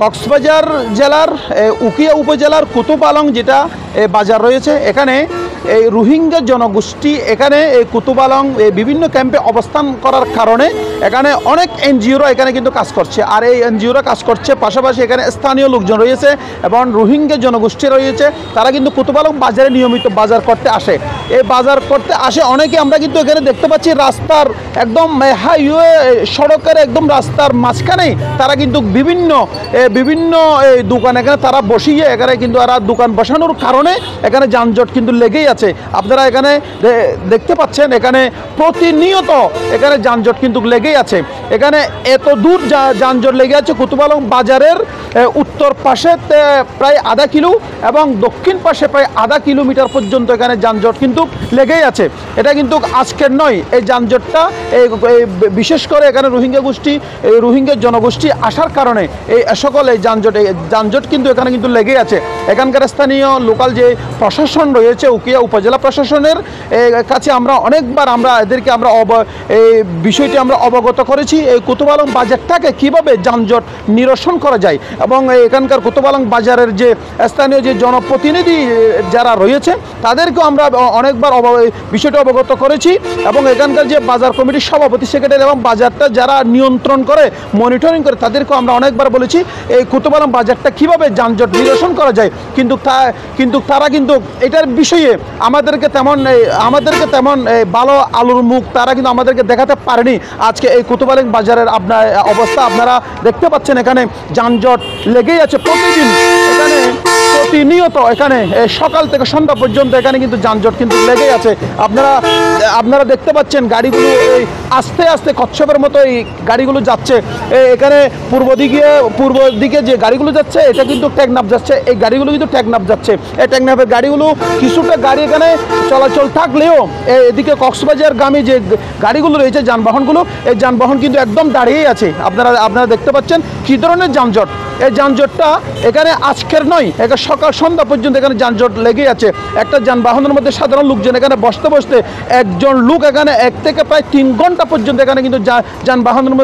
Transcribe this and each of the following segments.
কক্সবাজার জেলার উখিয়া উপজেলার কুতুব আলং যেটা বাজার রয়েছে, এখানে এই রোহিঙ্গা জনগোষ্ঠী এখানে এই কুতুব আলং বিভিন্ন ক্যাম্পে অবস্থান করার কারণে এখানে অনেক এনজিওরা এখানে কিন্তু কাজ করছে। আর এই এনজিওরা কাজ করছে, পাশাপাশি এখানে স্থানীয় লোকজন রয়েছে এবং রোহিঙ্গা জনগোষ্ঠী রয়েছে, তারা কিন্তু কুতুব আলং বাজারে নিয়মিত বাজার করতে আসে। এই বাজার করতে আসে অনেকে, আমরা কিন্তু এখানে দেখতে পাচ্ছি রাস্তার একদম হাইওয়ে সড়কের একদম রাস্তার মাঝখানেই তারা কিন্তু বিভিন্ন দোকান এখানে তারা বসিয়ে এখানে কিন্তু আর দোকান বসানোর কারণে এখানে যানজট কিন্তু লেগেই আছে। আপনারা এখানে দেখতে পাচ্ছেন এখানে প্রতিনিয়ত এখানে যানজট কিন্তু লেগেই আছে। এখানে এত দূর যানজট লেগে আছে কুতুব আলং বাজারের উত্তর পাশে প্রায় আধা কিলো এবং দক্ষিণ পাশে প্রায় আধা কিলোমিটার পর্যন্ত এখানে যানজট কিন্তু লেগেই আছে। এটা কিন্তু আজকের নয়, এই যানজটটা বিশেষ করে এখানে রোহিঙ্গা জনগোষ্ঠী আসার কারণে এই সকল এই যানজট কিন্তু এখানে কিন্তু লেগেই আছে। এখানকার স্থানীয় লোকাল যে প্রশাসন রয়েছে, উখিয়া উপজেলা প্রশাসনের কাছে আমরা অনেকবার এদেরকে এই বিষয়টি আমরা অবগত করেছি। এই কুতুব আলং বাজারটাকে কীভাবে যানজট নিরসন করা যায় এবং এখানকার কুতুব আলং বাজারের যে স্থানীয় যে জনপ্রতিনিধি যারা রয়েছে তাদেরকেও আমরা অনেকবার বিষয়টি অবগত করেছি এবং এখানকার যে বাজার কমিটির সভাপতি, সেক্রেটারি এবং বাজারটা যারা নিয়ন্ত্রণ করে, মনিটরিং করে, তাদেরকেও আমরা অনেকবার বলেছি এই কুতুব আলং বাজারটা কীভাবে যানজট নিরসন করা যায়। কিন্তু তারা কিন্তু এটার বিষয়ে আমাদেরকে তেমন ভালো আলোর মুখ তারা কিন্তু আমাদেরকে দেখাতে পারেনি। আজকে এই কুতুব আলং বাজারের অবস্থা আপনারা দেখতে পাচ্ছেন, এখানে যানজট লেগেই আছে প্রতিদিন। এখানে প্রতিনিয়ত এখানে সকাল থেকে সন্ধ্যা পর্যন্ত এখানে কিন্তু যানজট কিন্তু লেগেই আছে। আপনারা দেখতে পাচ্ছেন গাড়িগুলো এই আস্তে আস্তে কচ্ছপের মতো এই গাড়িগুলো যাচ্ছে। এখানে পূর্ব দিকে যে গাড়িগুলো যাচ্ছে এটা কিন্তু টেকনাফ যাচ্ছে, এই গাড়িগুলো কিন্তু টেকনাফ যাচ্ছে। এই টেকনাফের গাড়িগুলো কিছুটা গাড়ি এখানে চলাচল থাকলেও এদিকে কক্সবাজারগামী যে গাড়িগুলো রয়েছে, যানবাহনগুলো, এই যানবাহন কিন্তু একদম দাঁড়িয়েই আছে। আপনারা দেখতে পাচ্ছেন কী ধরনের যানজট। এই যানজটটা এখানে আজকের নয়, এখানে সকাল সন্ধ্যা পর্যন্ত এখানে যানজট লেগেই আছে। একটা যানবাহনের মধ্যে সাধারণ লোকজন এখানে বসতে একজন লোক এখানে 1 থেকে প্রায় 3 ঘন্টা পর্যন্ত এখানে কিন্তু যানবাহনের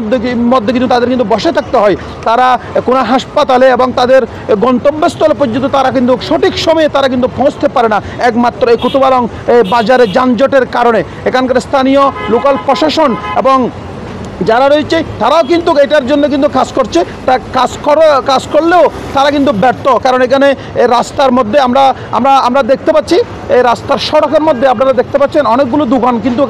মধ্যে কিন্তু তাদের কিন্তু বসে থাকতে হয়। তারা কোনো হাসপাতালে এবং তাদের গন্তব্যস্থলে পর্যন্ত তারা কিন্তু সঠিক সময়ে তারা কিন্তু পৌঁছতে পারে না, একমাত্র এই কুতুব আলং বাজারে যানজটের কারণে। এখানকার স্থানীয় লোকাল প্রশাসন এবং যারা রয়েছে তারাও কিন্তু এটার জন্য কিন্তু কাজ করছে। তা কাজ করলেও তারা কিন্তু ব্যর্থ, কারণ এখানে রাস্তার মধ্যে আমরা দেখতে পাচ্ছি এই রাস্তার সড়কের মধ্যে আপনারা দেখতে পাচ্ছেন অনেকগুলো দোকান কিন্তু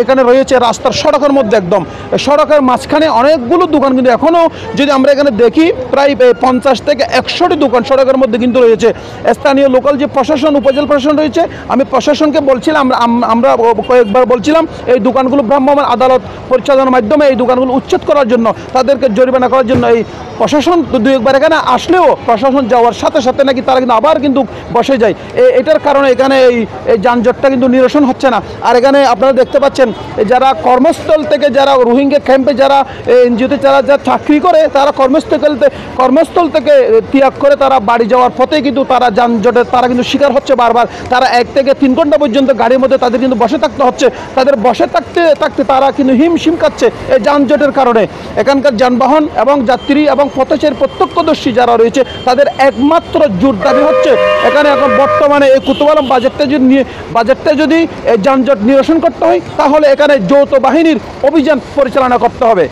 এখানে রয়েছে। রাস্তার সড়কের মধ্যে একদম সড়কের মাঝখানে অনেকগুলো দোকান কিন্তু এখনও যদি আমরা এখানে দেখি প্রায় 50 থেকে 100টি দোকান সড়কের মধ্যে কিন্তু রয়েছে। স্থানীয় লোকাল যে প্রশাসন, উপজেলা প্রশাসন রয়েছে, আমি প্রশাসনকে বলছিলাম, আমরা কয়েকবার বলছিলাম এই দোকানগুলো ভ্রাম্যমাণ আদালত পরিচালনার মাধ্যমে এই দোকানগুলো উচ্ছেদ করার জন্য, তাদেরকে জরিমানা করার জন্য। এই প্রশাসন 2-1 এখানে আসলেও প্রশাসন যাওয়ার সাথে সাথে নাকি তারা কিন্তু আবার কিন্তু বসে যায়। এটার কারণে এখানে এই যানজটটা কিন্তু নিরসন হচ্ছে না। আর এখানে আপনারা দেখতে পাচ্ছেন যারা যারা রোহিঙ্গা ক্যাম্পে যারা এনজিওতে যারা চাকরি করে, তারা কর্মস্থল থেকে ত্যাগ করে তারা বাড়ি যাওয়ার পথে কিন্তু তারা যানজটের তারা কিন্তু শিকার হচ্ছে বারবার। তারা 1 থেকে 3 ঘন্টা পর্যন্ত গাড়ির মধ্যে তাদের কিন্তু বসে থাকতে হচ্ছে। তাদের বসে থাকতে তারা কিন্তু হিমশিম খাচ্ছে এই যানজটের কারণে। এখানকার যানবাহন এবং যাত্রী এবং পথচারী প্রত্যক্ষদর্শী যারা রয়েছে তাদের একমাত্র জোর দাবি হচ্ছে এখানে এখন বর্তমানে এই কুতুব আলং বাজারটা যদি যানজট নিরসন করতে হয়, তাহলে এখানে যৌথ বাহিনীর অভিযান পরিচালনা করতে হবে।